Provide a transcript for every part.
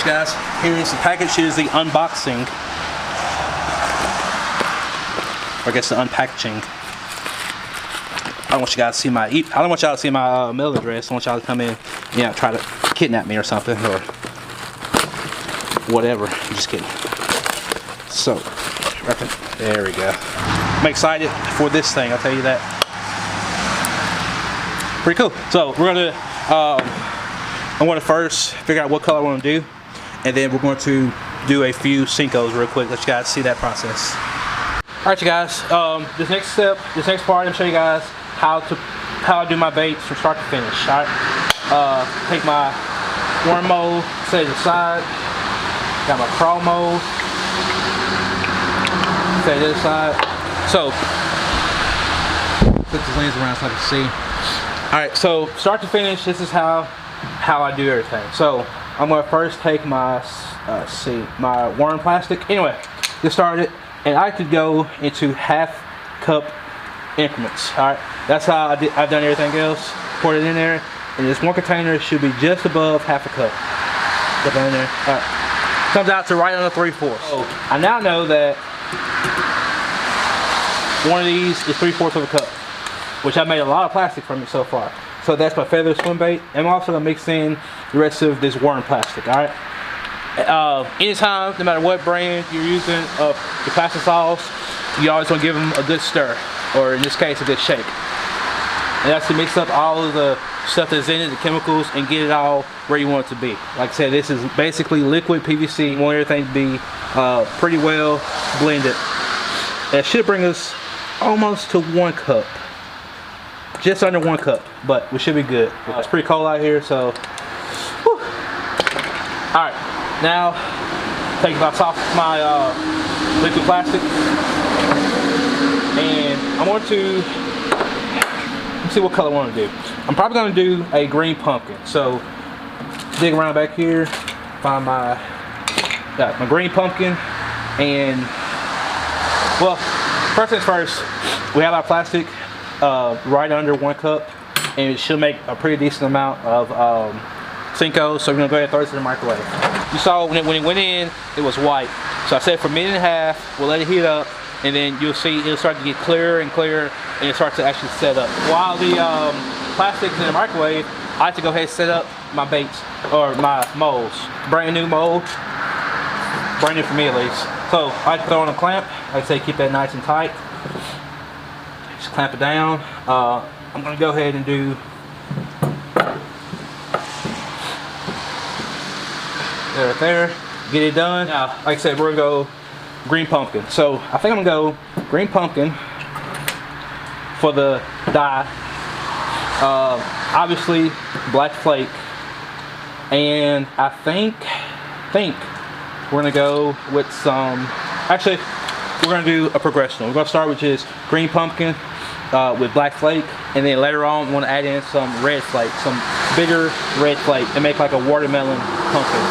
guys, here's the package. Here's the unboxing. Or I guess the unpackaging. I don't want you guys to see my mail address. I don't want y'all to come in, you know, try to kidnap me or something or whatever. I'm just kidding. So, there we go. I'm excited for this thing, I'll tell you that. Pretty cool. So we're gonna, I want to first figure out what color I want to do, and then we're going to do a few Senkos real quick. Let you guys see that process. All right, you guys. This next part, I'm gonna show you guys how I do my baits from start to finish. All right. Take my worm mold, set it aside. Got my crawl mold, set it aside. So, put the lens around so I can see. All right. So start to finish, this is how I do everything. So I'm gonna first take my my worm plastic. Anyway, get started, and I could go into half cup increments. All right, that's how I've done everything else. Pour it in there, and this one container should be just above half a cup. Put that in there. All right, comes out to right under 3/4. So I now know that one of these is 3/4 of a cup, which I made a lot of plastic from it so far. So that's my feather swim bait. And I'm also gonna mix in the rest of this worm plastic. All right. Anytime, no matter what brand you're using your plastic sauce, you always want to give them a good stir, or in this case, a good shake. And that's to mix up all of the stuff that's in it, the chemicals, and get it all where you want it to be. Like I said, this is basically liquid PVC. You want everything to be pretty well blended. That should bring us almost to 1 cup. Just under 1 cup, but we should be good. It's pretty cold out here, so. Whew. All right, now take my liquid plastic, and I want to, let's see what color I want to do. I'm probably going to do a green pumpkin. So dig around back here, find my green pumpkin, and well, first things first, we have our plastic right under 1 cup, and it should make a pretty decent amount of Senko. So we're gonna go ahead and throw this in the microwave. You saw when it went in, it was white. So I said for a minute and a half, we'll let it heat up, and then you'll see it'll start to get clearer and clearer, and it starts to actually set up. While the plastic's in the microwave, I like to go ahead and set up my baits, or my molds. Brand new mold, brand new for me at least. So I like to throw on a clamp. Like I say, keep that nice and tight. Just clamp it down. I'm gonna go ahead and do right there. Get it done. Now, like I said, we're gonna go green pumpkin. So I think I'm gonna go green pumpkin for the dye. Obviously black flake, and I think we're gonna go with some. Actually, we're gonna do a progression. We're gonna start with just green pumpkin with black flake, and then later on we want to add in some red flake, some bigger red flake, and make like a watermelon pumpkin.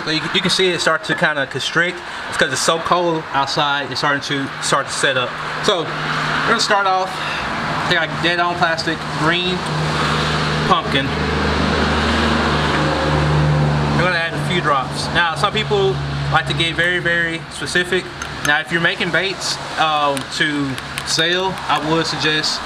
So you can see it start to kind of constrict. It's because it's so cold outside. It's starting to set up. So we're gonna start off. Take like dead on plastic green pumpkin. We're gonna add a few drops. Now some people like to get very, very specific. Now if you're making baits to sell, I would suggest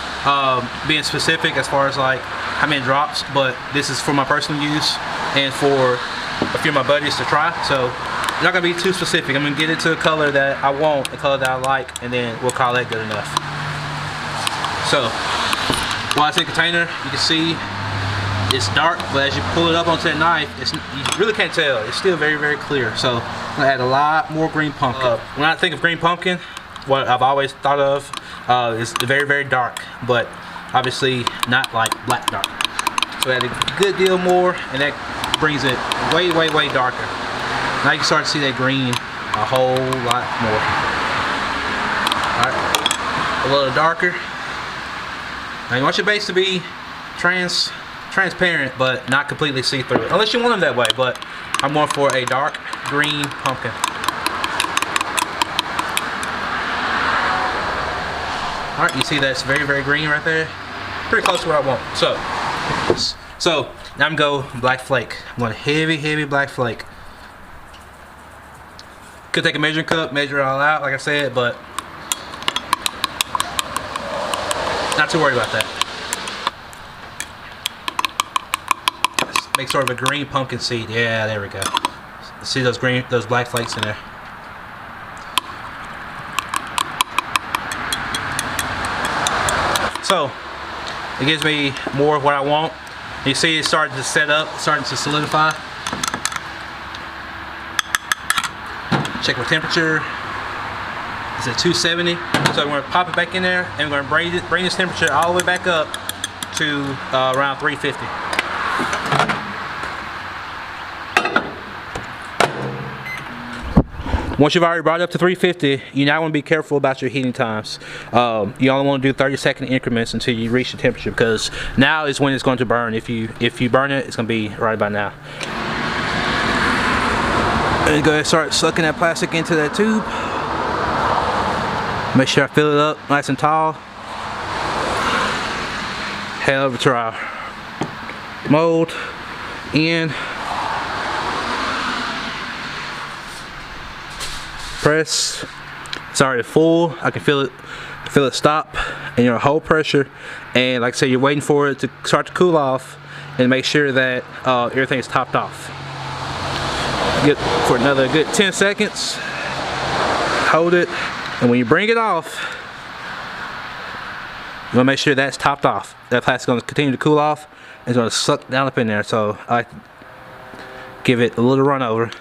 being specific as far as like how many drops, but this is for my personal use and for a few of my buddies to try. So I'm not gonna be too specific. I'm gonna get it to a color that I want, a color that I like, and then we'll call that good enough. So while it's in the container, you can see it's dark, but as you pull it up onto that knife, you really can't tell. It's still very, very clear. So I'm gonna add a lot more green pumpkin. When I think of green pumpkin, what I've always thought of is very, very dark, but obviously not like black dark. So add a good deal more, and that brings it way, way, way darker. Now you can start to see that green a whole lot more. All right, a little darker. Now you want your baits to be transparent, but not completely see-through, unless you want them that way. But I'm going for a dark green pumpkin. All right, you see that's very, very green right there. Pretty close to where I want. So Now I'm going to go black flake. I'm going heavy black flake. Could take a measuring cup, measure it all out, like I said, but not too worried about that. Let's make sort of a green pumpkin seed. Yeah, there we go. See those black flakes in there. So it gives me more of what I want. You see it's starting to set up, starting to solidify. Check my temperature. It's at 270. So I'm going to pop it back in there, and we're going to bring this temperature all the way back up to around 350. Once you've already brought it up to 350, you now want to be careful about your heating times. You only want to do 30-second increments until you reach the temperature, because now is when it's going to burn. If you burn it, it's going to be right about now. And go ahead and start sucking that plastic into that tube. Make sure I fill it up nice and tall. Head over to our mold in. Press. It's already full. I can feel it stop, and you're hold pressure. And like I said, you're waiting for it to start to cool off, and make sure that everything is topped off. Get for another good 10 seconds. Hold it, and when you bring it off, you want to make sure that's topped off. That plastic is going to continue to cool off, and it's going to suck down up in there. So I like to give it a little run over,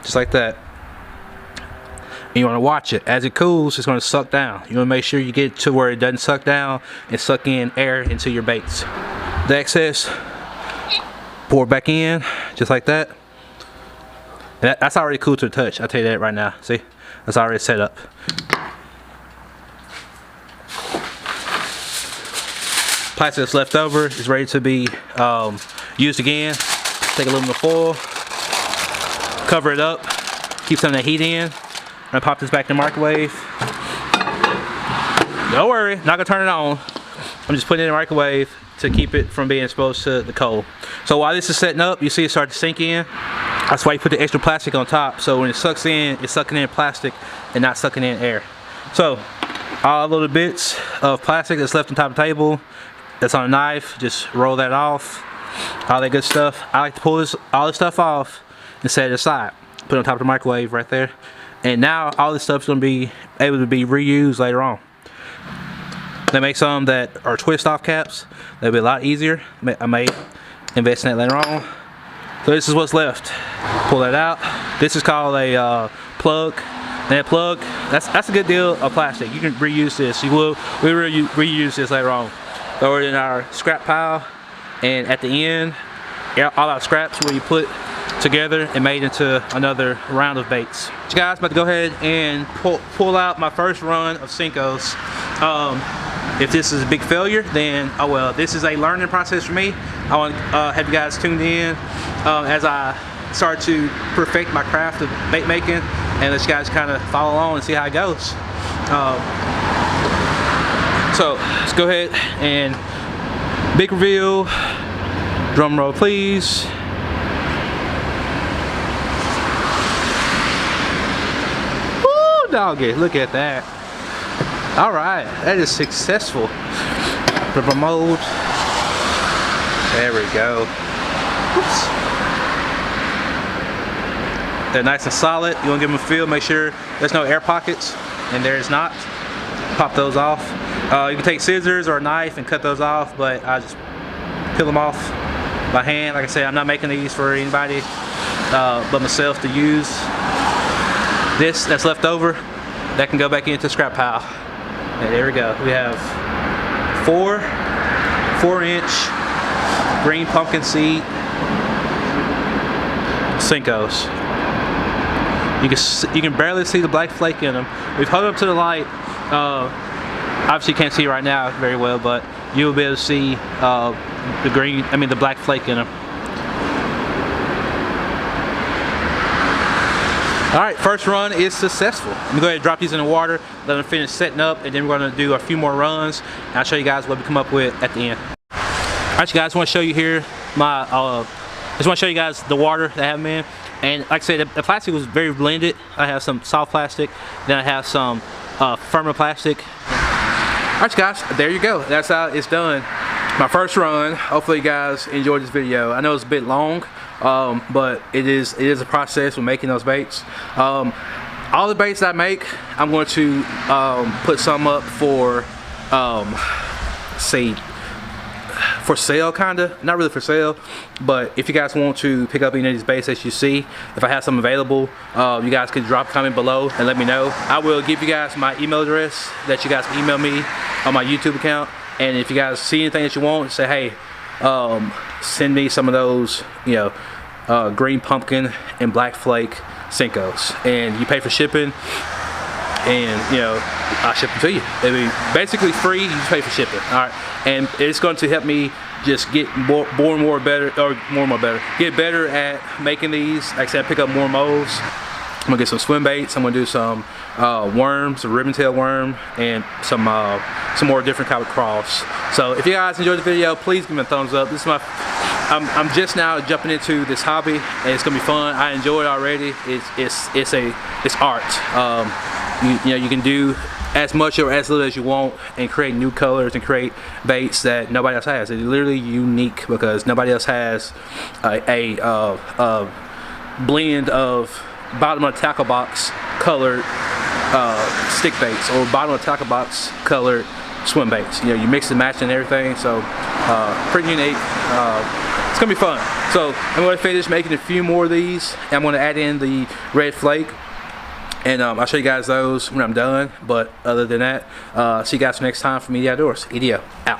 just like that. And you want to watch it. As it cools, it's going to suck down. You want to make sure you get to where it doesn't suck down and suck in air into your baits. The excess, pour it back in, just like that. And that's already cool to the touch. I'll tell you that right now. See? That's already set up. Plastic that's left over is ready to be used again. Take aluminum foil, cover it up, keep some of that heat in. I'm gonna pop this back in the microwave. Don't worry, not gonna turn it on. I'm just putting it in the microwave to keep it from being exposed to the cold. So while this is setting up, you see it start to sink in. That's why you put the extra plastic on top. So when it sucks in, it's sucking in plastic and not sucking in air. So all the little bits of plastic that's left on top of the table, that's on a knife, just roll that off. All that good stuff. I like to pull all this stuff off and set it aside. Put it on top of the microwave right there. And now all this stuff's gonna be able to be reused later on. They make some that are twist off caps. They'll be a lot easier. I may invest in that later on. So this is what's left. Pull that out. This is called a plug. And that plug, that's a good deal of plastic. You can reuse this. We will reuse this later on. Throw it in our scrap pile, and at the end, all our scraps will be put together and made into another round of baits. You guys, about to go ahead and pull out my first run of Senkos. If this is a big failure, then oh well. This is a learning process for me. I want to have you guys tuned in as I start to perfect my craft of bait making, and let you guys kind of follow along and see how it goes. So let's go ahead and big reveal. Drum roll, please. Doggy, look at that. All right, that is successful. Put my mold. There we go. Oops. They're nice and solid. You want to give them a feel, make sure there's no air pockets, and there is not. Pop those off. You can take scissors or a knife and cut those off, but I just peel them off by hand. Like I said, I'm not making these for anybody but myself to use. This that's left over, that can go back into the scrap pile. And there we go. We have 4-inch green pumpkin seed Senkos. You can barely see the black flake in them. We've held up to the light. Obviously you can't see right now very well, but you'll be able to see the black flake in them. Alright, first run is successful. I'm going to go ahead and drop these in the water, let them finish setting up, and then we're going to do a few more runs, and I'll show you guys what we come up with at the end. Alright, you guys, I want to show you here my I just want to show you guys the water that I have them in. And like I said, the plastic was very blended. I have some soft plastic, then I have some firmer plastic. Alright guys, there you go. That's how it's done. My first run. Hopefully you guys enjoyed this video. I know it's a bit long, but it is a process of making those baits. All the baits that I make, I'm going to put some up for for sale, kinda. Not really for sale, but if you guys want to pick up any of these baits that you see, if I have some available, you guys can drop a comment below and let me know. I will give you guys my email address that you guys can email me on my YouTube account. And if you guys see anything that you want, say, hey, send me some of those, you know, green pumpkin and black flake Senkos, and you pay for shipping, and you know, I'll ship them to you. It'll be basically free. You just pay for shipping. All right, and it's going to help me just get more and more better at making these. Like I said, pick up more molds. I'm gonna get some swim baits. I'm gonna do some worms, a ribbon tail worm, and some more different kind of crawls. So if you guys enjoyed the video, please give me a thumbs up. This is my I'm just now jumping into this hobby, and it's gonna be fun. I enjoy it already. It's art. You know, you can do as much or as little as you want and create new colors and create baits that nobody else has. It's literally unique because nobody else has a blend of bottom of the tackle box colored stick baits or bottom of the tackle box colored swim baits. You know, you mix and match and everything, so pretty unique. It's gonna be fun. So I'm gonna finish making a few more of these, and I'm gonna add in the red flake, and I'll show you guys those when I'm done. But other than that, see you guys next time for Media Outdoors. EDO out.